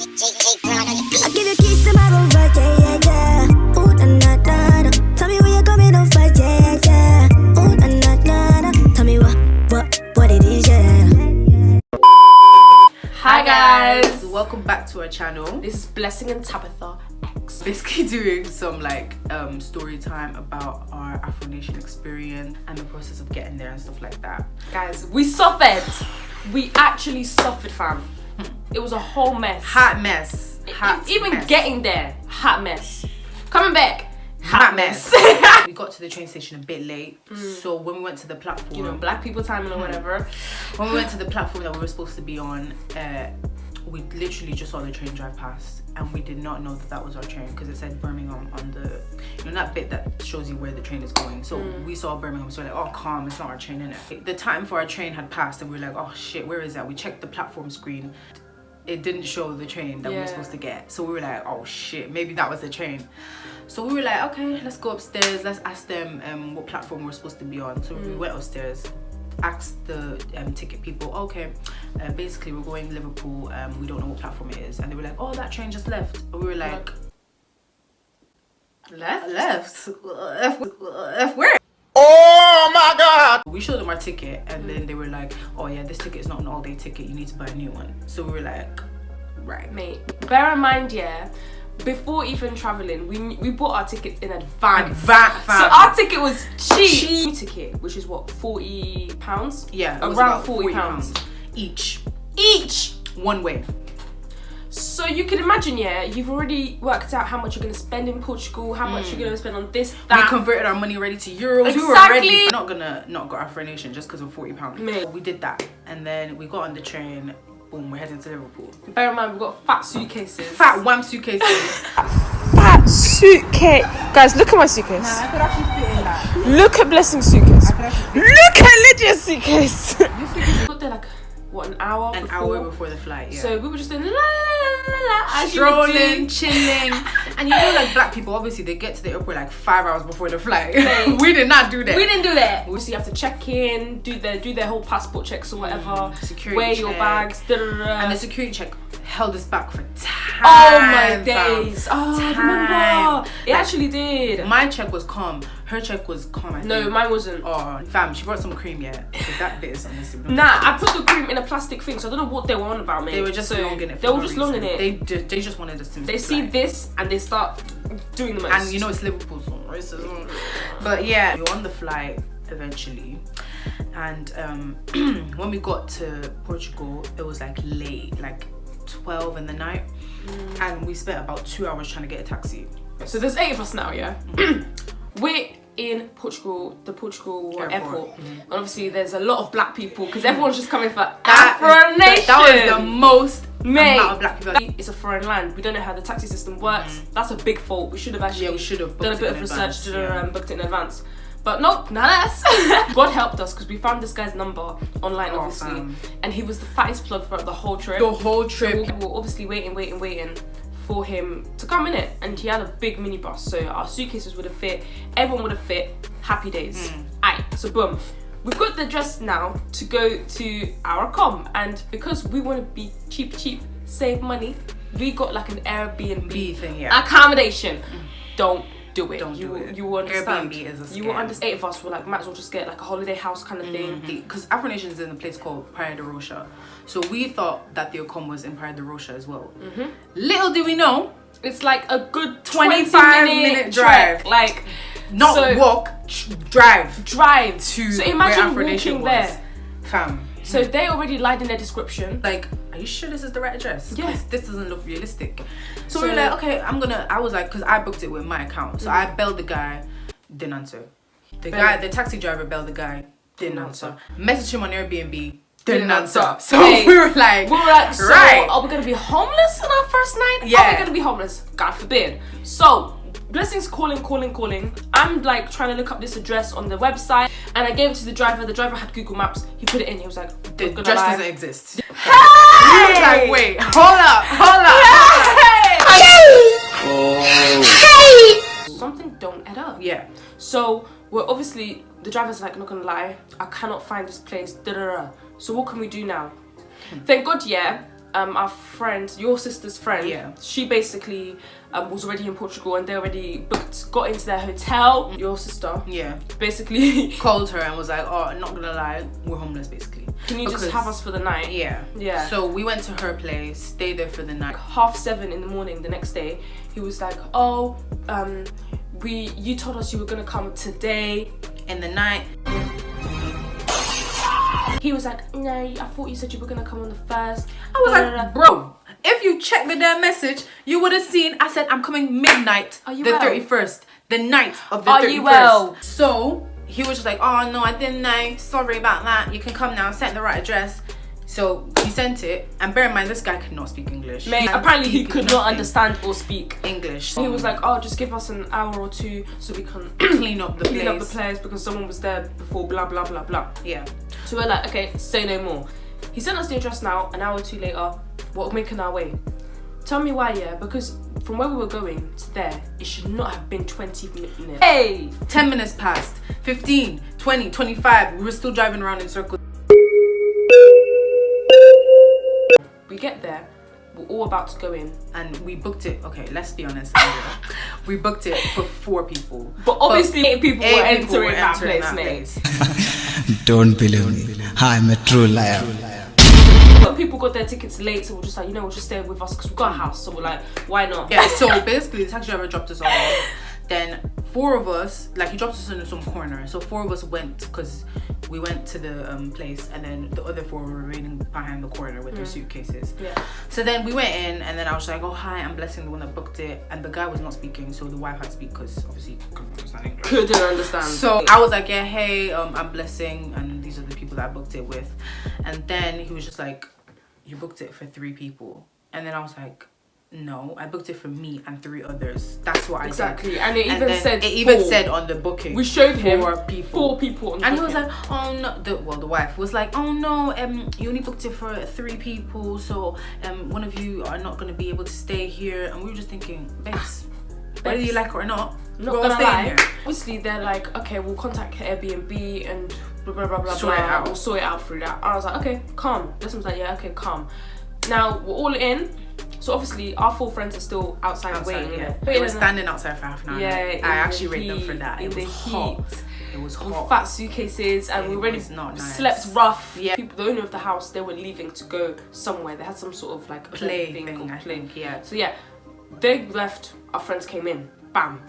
I give you keys to my Rover, yeah. Ooh, na na na. Tell me when you're coming over, yeah. Ooh, na na na. Tell me what it is, yeah. Hi guys, welcome back to our channel. This is Blessing and Tabitha X. Basically doing some story time about our Afronation experience and the process of getting there and stuff like that. Guys, we suffered. We actually suffered, fam. It was a whole mess. Hot mess. Even getting there, hot mess. Coming back, hot mess. We got to the train station a bit late, so when we went to the platform, you know, black people timing or whatever. When we went to the platform that we were supposed to be on, we literally just saw the train drive past, and we did not know that was our train because it said Birmingham on the, you know, that bit that shows you where the train is going. So we saw Birmingham, so we're like, oh, calm, it's not our train, innit? The time for our train had passed, and we were like, oh shit, where is that? We checked the platform screen. It didn't show the train that we were supposed to get, so we were like, oh shit, maybe that was the train. So we were like, okay, let's go upstairs, let's ask them what platform we're supposed to be on. So we went upstairs, asked the ticket people, okay, basically we're going Liverpool, we don't know what platform it is, and they were like, oh, that train just left. And we were like, left where? Oh my god! We showed them our ticket, and then they were like, oh yeah, this ticket is not an all-day ticket, you need to buy a new one. So we were like, right. Mate, bear in mind, before even traveling, we bought our tickets in advance. So our ticket was cheap. Ticket, which is what, £40? Yeah, around £40 each one way. So you can imagine, you've already worked out how much you're going to spend in Portugal, how much you're going to spend on this, that. We converted our money already to euros. Exactly. We were ready. We're not gonna not go Afronation just because of £40. Mate. We did that, and then we got on the train. Boom, we're heading to Liverpool. Bear in mind, we've got fat suitcases. Fat wham suitcases. Fat suitcase. Guys, look at my suitcase. Nah, I could actually fit in that. Look at Blessing's suitcase. Look at Lydia's suitcase. We got there like, what, an hour before the flight, yeah. So we were just doing la la la la la, strolling, chilling. And you know, like, black people, obviously they get to the airport like 5 hours before the flight. We did not do that. We didn't do that. So you have to check in, do their whole passport checks or whatever, security wear check. your bags, and the security check held us back for time. Oh my days. I remember. It actually did. My check was calm. Her check was calm, I think. No, mine wasn't. Oh, fam, she brought some cream, yeah. So that bit is honestly. Nah, I put the cream in a plastic thing, so I don't know what they were on about, mate. They were just longing it. They were just longing it. They just wanted us to. They see this and they start doing the most. And you know it's Liverpool, so racism. But yeah, we were on the flight eventually, and when we got to Portugal, it was like late, like 12 in the night, and we spent about 2 hours trying to get a taxi. So there's 8 of us now, yeah. We're in Portugal, the Portugal airport. And obviously there's a lot of black people because everyone's just coming for Afronation. That was the most amount of black people. It's a foreign land. We don't know how the taxi system works. That's a big fault. We should have actually done a bit of research to booked it in advance. But nope, not us. God helped us because we found this guy's number online, obviously. And he was the fattest plug throughout the whole trip. The whole trip. So we were obviously waiting for him to come in it, and he had a big minibus, so our suitcases would have fit, everyone would have fit. Happy days. Aight, so boom, we've got the address now to go to our comm, and because we want to be cheap, save money, we got like an AIRBNB thing, accommodation. Don't do it. You will understand. Airbnb is a scam. You will understand. 8 of us were like, might as well just get like a holiday house kind of thing. Because Afronation is in a place called Praia da Rocha, so we thought that the accom was in Praia da Rocha as well. Little do we know, it's like a good 25-minute drive. Like, not walk, drive to so imagine where Afronation walking was. there, Fam. So they already lied in their description. Like, are you sure this is the right address? Yeah. This doesn't look realistic. So we were like, okay, I was like, because I booked it with my account. So I belled the guy, didn't answer. The taxi driver belled the guy, didn't answer. Messaged him on Airbnb, didn't answer. So we were like, so right. Are we going to be homeless on our first night? Yeah. Are we going to be homeless? God forbid. So Blessing's calling. I'm like trying to look up this address on the website, and I gave it to the driver. The driver had Google Maps. He put it in. He was like, the address doesn't exist. Hey! We were like, wait, hold up. Hey! Something don't add up. Yeah. So we're obviously, the driver's like, not gonna lie, I cannot find this place. So what can we do now? Thank God, our friend, your sister's friend, Yeah. she basically was already in Portugal and they already got into their hotel. Your sister, Yeah. basically Called her and was like, oh, not gonna lie, we're homeless basically. can you just have us for the night? Yeah. Yeah. So we went to her place, stayed there for the night. 7:30 in the morning the next day, he was like, oh, you told us you were gonna come today. In the night. He was like, no, I thought you said you were gonna come on the 1st. I was like, bro, if you check the damn message, you would have seen I said I'm coming midnight. Are you the well? 31st. The night of the Are 31st. you well? So he was just like, oh no, I didn't know. Sorry about that. You can come now. Send the right address. So he sent it, and bear in mind this guy could not speak English. Mate, apparently he could not understand or speak English. He was like, oh, just give us an hour or two so we can clean up the place because someone was there before, blah blah blah blah. Yeah. So we're like, okay, say no more. He sent us the address now. An hour or two later, we're making our way. Tell me why, yeah? Because from where we were going to there, it should not have been 20 minutes. Hey! 10 minutes passed, 15, 20, 25. We were still driving around in circles. We get there, we're all about to go in. And we booked it, okay, let's be honest. We booked it for 4 people. But obviously 8 people were entering that place, mate. Don't believe me. I'm a true liar. Some people got their tickets late, so we're just like, you know, we'll just stay with us because we've got a house, so we're like, why not? Yeah, so basically the taxi driver dropped us off. Then 4 of us, like he dropped us in some corner. So 4 of us went, because we went to the place, and then the other 4 were remaining behind the corner with their suitcases. Yeah. So then we went in, and then I was like, oh hi, I'm Blessing, the one that booked it. And the guy was not speaking, so the wife had to speak because obviously he couldn't understand English. Couldn't understand. So I was like, yeah, hey, I'm Blessing, and these are the people that I booked it with. And then he was just like, you booked it for 3 people. And then I was like, no, I booked it for me and 3 others. That's what I did. Exactly. And it then even it said said on the booking. we showed him 4 people. 4 people on the And he booking. was like, oh no, the wife was like, oh no, you only booked it for 3 people, so one of you are not gonna be able to stay here. And we were just thinking, babes, whether you like it or not, not we're all gonna staying lie. here. Obviously they're like, okay, we'll contact AIRBNB and blah blah blah blah Sort it blah. out. We'll sort it out through that. I was like, okay, calm. This was like, yeah, okay, calm. Now we're all in. So obviously our 4 friends are still outside waiting. Yeah. Yeah. They were standing outside for half an hour. Yeah, I in actually the rate them for heat, that. in It the was hot. heat. It was With hot. fat suitcases, and we already was not nice. slept rough. Yeah. People, the owner of the house, they were leaving to go somewhere. They had some sort of like Play thing thing, or I think, yeah. So yeah, they left. Our friends came in. Bam.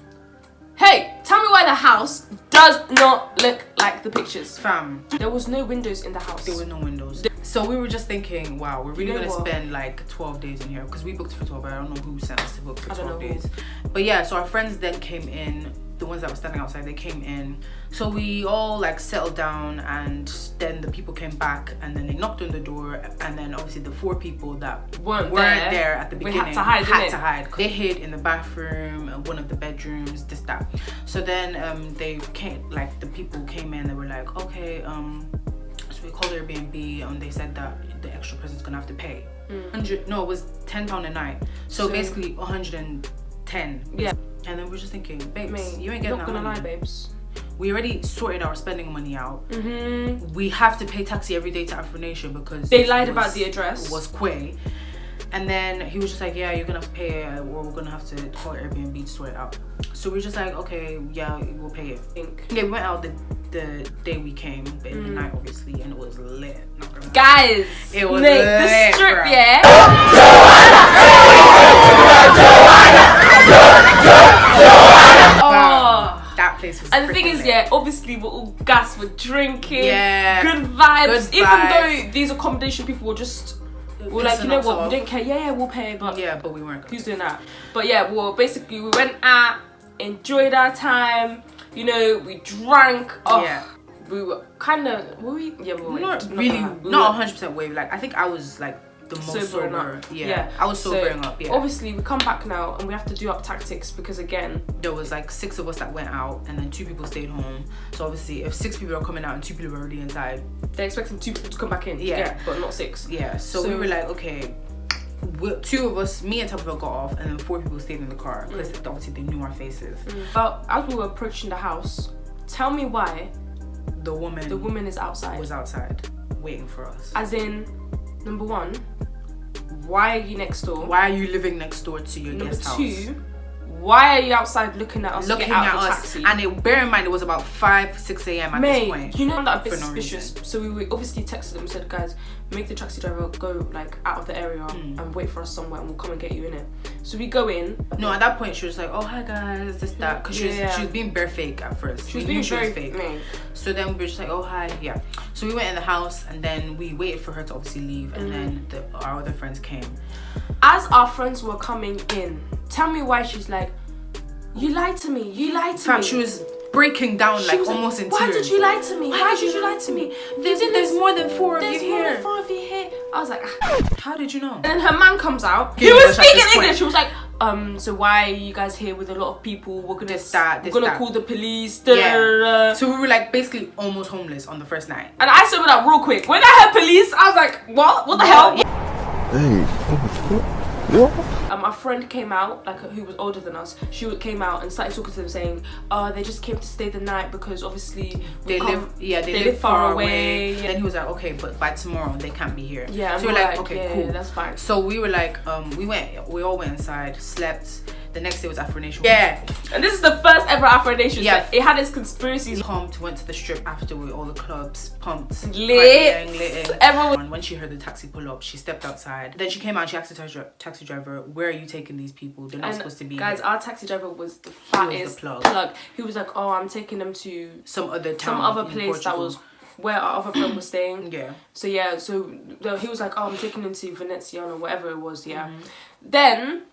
Hey, tell me why the house does not look like the pictures. Fam, There was no windows in the house. there were no windows. So we were just thinking, wow, we're really You know gonna what? spend like 12 days in here, because we booked for 12, but I don't know who sent us to book for I don't 12 know who. days. But yeah, so our friends then came in, the ones that were standing outside, they came in. So we all like settled down, and then the people came back, and then they knocked on the door, and then obviously the 4 people that Weren't there there. at the We beginning had to hide, had innit? to hide. They hid in the bathroom, one of the bedrooms, this, that. So then they came, like the people came in, they were like, okay, so we called Airbnb, and they said that the extra person's gonna have to pay. 100, no, it was £10 a night. So basically 110. Yeah. And then we're just thinking, babes, Mate, you ain't getting not that gonna money. lie, babes. We already sorted our spending money out. We have to pay taxi every day to Afronation because They lied about the address. Was Quay. And then he was just like, yeah, you're gonna have to pay it, or we're gonna have to call Airbnb to sort it out. So we're just like, okay, yeah, we'll pay it. Yeah, we went out the day we came, but in the night obviously, and it was lit. Not gonna lie. Guys, It was mate, lit, the strip, bro. yeah. Oh. That place was. And the thing freaking is, lit. yeah, obviously we're all gassed, we're drinking, Yeah. good vibes. Good Even vibes. though these accommodation people were just, we're like, you Pissing know us what, we off. don't care. Yeah, we'll pay, but Yeah, but we weren't. who's doing that? But yeah, well, basically we went out, enjoyed our time. You know, we drank. Oh, Yeah. we were kind of, were we? Yeah, we were. Not waved. really, We not were 100% wave. Like I think I was like the most sobering sober. up. Yeah. I was So, sobering up. Yeah. Obviously, we come back now and we have to do up tactics because again, There was like 6 of us that went out, and then 2 people stayed home. So obviously, if 6 people are coming out and 2 people are already inside, they're expecting 2 people to come back in. Yeah. but not 6. yeah. So we were like, okay. 2 of us, me and Tabitha, got off, and then 4 people stayed in the car because obviously they knew our faces. But as we were approaching the house, tell me why The woman the woman is outside. was outside waiting for us. As in, number 1, why are you next door? Why are you living next door to your Number guest house? 2, why are you outside looking at us? Looking get out at the us, taxi? and bear in mind it was about 5-6 a.m. at this point. You know that a bit for no suspicious. reason. So we obviously texted them and said, guys, make the taxi driver go like out of the area and wait for us somewhere, and we'll come and get you in it. So we go in. No, at that point she was like, oh hi guys, this that, because she was being bare fake at first. She was We being knew she was very fake. So then we were just like, oh hi, yeah. So we went in the house, and then we waited for her to obviously leave, and then our other friends came. As our friends were coming in, tell me why she's like, you lied to me. You lied to me. She was breaking down, She like was almost in why tears. did you lie to me? Why did you lie to me? There's more than 4 of you There's more here. than 4 of you here. I was like, How did you know? and then her man comes out. Give He was us at speaking this point. English. He was like, so why are you guys here with a lot of people? We're gonna This, that. call the police. Yeah. So we were like basically almost homeless on the first night. And I summed it up real quick. When I heard police, I was like, what? What the hell? Our friend came out, like who was older than us. She came out and started talking to them, saying, they just came to stay the night because obviously They live far away. Then he was like, okay, but by tomorrow they can't be here. Yeah, so we were like, okay, yeah, cool, yeah, that's fine. So we were like, we all went inside, slept. The next day was Afronation. Yeah. And this is the first ever Afronation. Yeah. So it had its conspiracies. Pumped, went to the strip after with all the clubs, pumped, Lit. lit. Everyone. When she heard the taxi pull up, she stepped outside. Then she came out and she asked the taxi driver, where are you taking these people? They're not supposed to be guys, here. our taxi driver was the fattest plug. He was like, I'm taking them to Some other town, some other in place Portugal. that was where our other friend was staying. Yeah. So yeah, he was like, I'm taking them to Veneziano, whatever it was, yeah. Then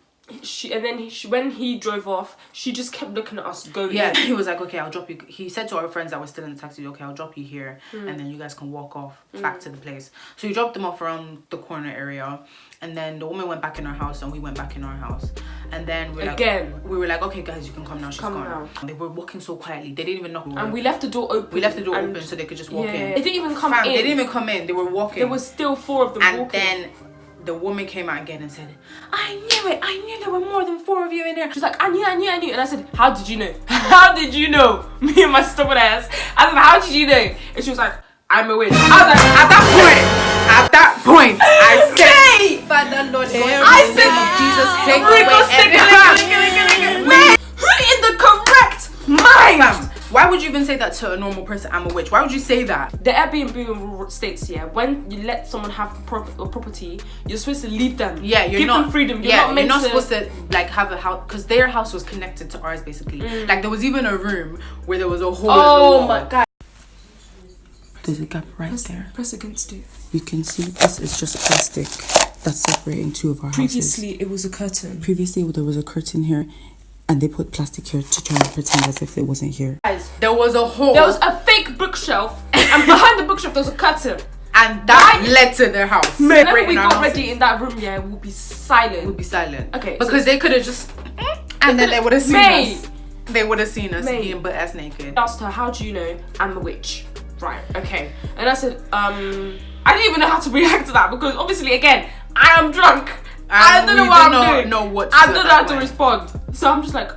when he drove off, she just kept looking at us going. Yeah, he was like, okay, I'll drop you. He said to our friends that were still in the taxi, okay, I'll drop you here, and then you guys can walk off back to the place. So he dropped them off around the corner area, and then the woman went back in her house, and we went back in our house. And then we were like, okay, guys, you can come now. She's gone. Now. They were walking so quietly. They didn't even knock. And we left the door open. We left the door open so they could just walk in. They didn't even come in. They didn't even come in. They were walking. There was still 4 of them walking. And then the woman came out again and said, I knew it. I knew there were more than 4 of you in there. She's like, I knew. And I said, how did you know? How did you know? Me and my stubborn ass. I said, how did you know? And she was like, I'm a witch. I was like, at that point, I said, Father Lord, I said, Jesus, take away who in the correct mind? Why would you even say that to a normal person? I'm a witch. Why would you say that? The Airbnb states, when you let someone have property, you're supposed to leave them. Yeah, give them freedom. You're not supposed to like have a house, because their house was connected to ours basically. Like there was even a room where there was a hole in the wall. My god. There's a gap right there. Press against it. You can see this is just plastic that's separating 2 of our houses. Previously, it was a curtain. Previously, there was a curtain here, and they put plastic here to try and pretend as if it wasn't here. Guys, there was a hole. There was a fake bookshelf, and behind the bookshelf there was a curtain. And that led to their house. Whenever we got ready in that room, we'll be silent. Okay. Because they could have just, and then they would have seen us. They would have seen us being butt ass naked. I asked her, how do you know I'm a witch? Right, okay. And I said, I didn't even know how to react to that, because obviously, again, I am drunk. I don't know what I'm doing. I don't know how to respond. So I'm just like,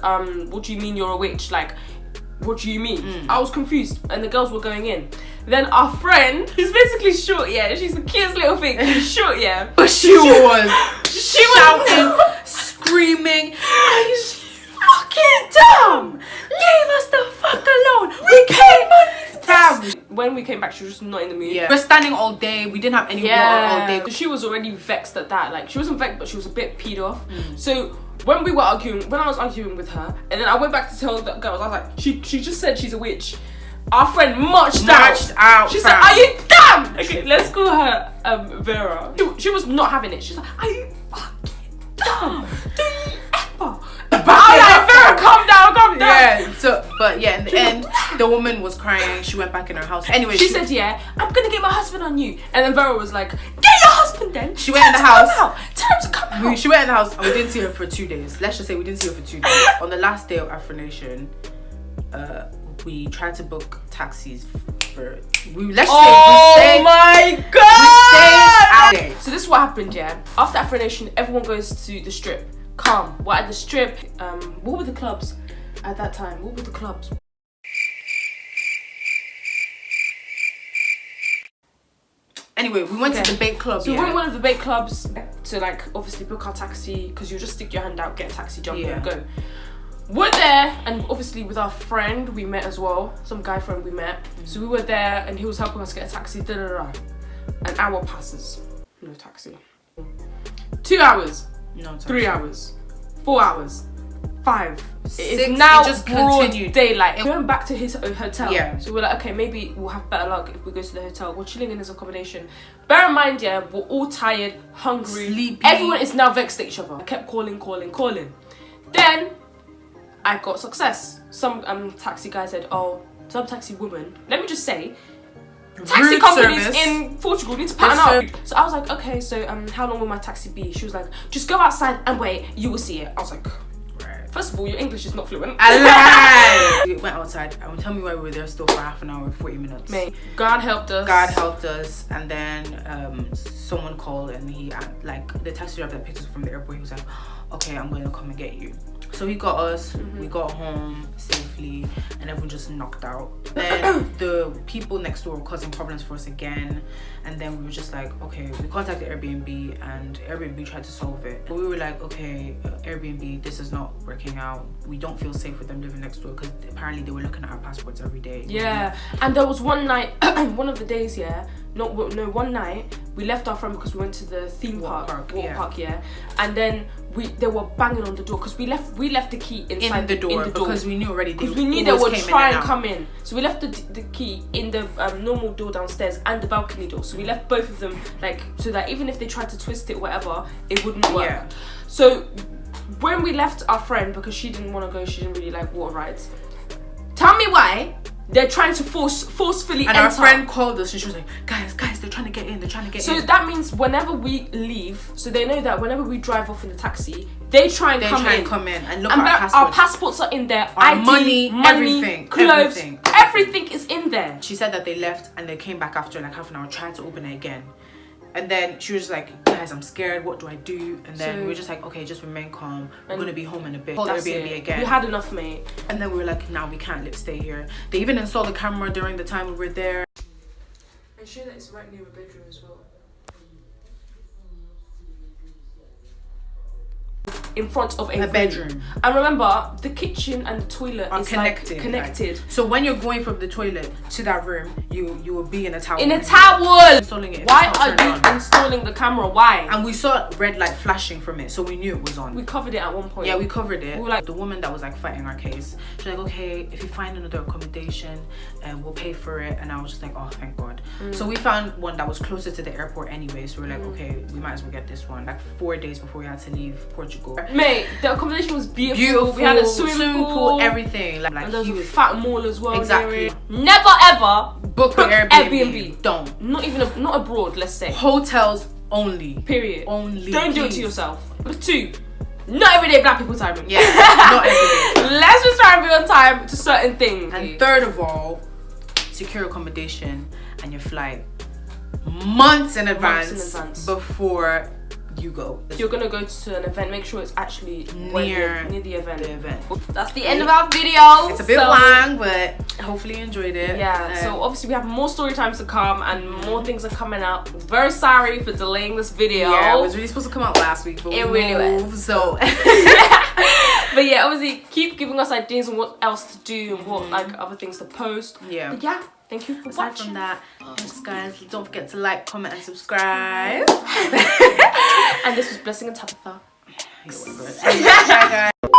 what do you mean you're a witch? Like, what do you mean? I was confused, and the girls were going in. Then our friend, who's basically short, she's the cutest little thing. She's short, but she was shouting, screaming, are you fucking dumb? Leave us the fuck alone. We paid money for this. When we came back, she was just not in the mood. We're standing all day. We didn't have any water all day. She was already vexed at that. Like, she wasn't vexed, but she was a bit peed off. So when we were arguing, when I was arguing with her, and then I went back to tell the girls, I was like, she just said she's a witch. Our friend marched out. She said, are you dumb? Okay, let's call her Vera. She was not having it. She's like, are you fucking dumb? Do you ever? Vera, calm down. Yeah, but in the end, the woman was crying. She went back in her house. Anyway, she said, I'm gonna get my husband on you. And then Vera was like, get your husband then. She went in the house. Tell him to come out. She went in the house and we didn't see her for 2 days. Let's just say we didn't see her for 2 days. On the last day of Afronation, we tried to book taxis for. Oh my god! We stayed out. So this is what happened, After Afronation, everyone goes to the strip. Calm. We're at the strip. What were the clubs at that time? What were the clubs? Anyway, we went to the bait club. So we went to one of the bait clubs to like obviously book our taxi, because you just stick your hand out, get a taxi, jump in and go. We're there, and obviously with our friend we met as well, some guy friend we met. So we were there, and he was helping us get a taxi. An hour passes, no taxi. 2 hours, No taxi. 3 hours, 4 hours, 5. It's 6, now it just broad continued. daylight. Going back to his hotel. Yeah. So we're like, okay, maybe we'll have better luck if we go to the hotel. We're chilling in his accommodation. Bear in mind, yeah, we're all tired, hungry, sleepy. Everyone is now vexed at each other. I kept calling. Then I got success. Some taxi guy said, oh, some taxi woman. Let me just say, taxi Rude companies service. in Portugal need to pattern up. So I was like, okay, so how long will my taxi be? She was like, just go outside and wait, you will see it. I was like, first of all, your English is not fluent. We went outside, and tell me why we were there still for half an hour, 40 minutes. Mate, God helped us. And then someone called, and he like the taxi driver that picked us from the airport. He was like, okay, I'm going to come and get you. So he got us, we got home safely, and everyone just knocked out. Then the people next door were causing problems for us again, and then we were just like, okay, we contacted Airbnb, and Airbnb tried to solve it. But we were like, okay, Airbnb, this is not working out. We don't feel safe with them living next door, because apparently they were looking at our passports every day. Yeah, and there was one night, one of the days, one night we left our friend because we went to the theme park, and then they were banging on the door, because we left the key inside the door, because we knew already they would try and come in. So we left the key in the normal door downstairs and the balcony door. So we left both of them, like, so that even if they tried to twist it, whatever, it wouldn't work. Yeah. So when we left our friend, because she didn't want to go, she didn't really like water rides. Tell me why they're trying to forcefully and enter. our friend called us, and she was like, guys, they're trying to get in. So that means whenever we leave, so they know that whenever we drive off in the taxi, they try and come in and look at our passports are in there, our ID, money, clothes, everything is in there. She said that they left, and they came back after like half an hour, tried to open it again. And then she was like, guys, I'm scared, what do I do? And then we were just like, okay, just remain calm. We're going to be home in a bit. Call Airbnb again. We had enough, mate. And then we were like, nah, we can't stay here. They even installed a camera during the time we were there. I'm sure that it's right near a bedroom as well. In front of a bedroom. And remember, the kitchen and the toilet is connected. Like, so when you're going from the toilet to that room, you will be in a towel. Installing it. Why are you installing the camera? Why? And we saw red light flashing from it, so we knew it was on. We covered it at one point. Yeah, we covered it. We were like, the woman that was like fighting our case, she's like, okay, if you find another accommodation, we'll pay for it. And I was just like, oh, thank God. So we found one that was closer to the airport anyway. So we're like, okay, we might as well get this one. Like 4 days before we had to leave Portugal. Mate, the accommodation was beautiful. We had a swimming pool, everything. Like and there was a fat mall as well. Exactly. Never ever book Airbnb. Don't. Not abroad. Let's say hotels only. Period. Only. Don't do it to yourself. But 2, not everyday black people timing. Yeah. Not every day. Let's just try and be on time to certain things. And third of all, secure accommodation and your flight months in advance. Before you go. If you're gonna go to an event, make sure it's actually near the event. That's the end of our video. It's a bit long, but hopefully you enjoyed it. Yeah, so obviously we have more story times to come, and more things are coming up. Very sorry for delaying this video. Yeah, it was really supposed to come out last week, but it really was. So but yeah, obviously keep giving us ideas on what else to do and what like other things to post. Yeah. But yeah, thank you for watching. From that, yes guys, don't forget to like, comment and subscribe. And this was Blessing and Tabitha. Bye guys.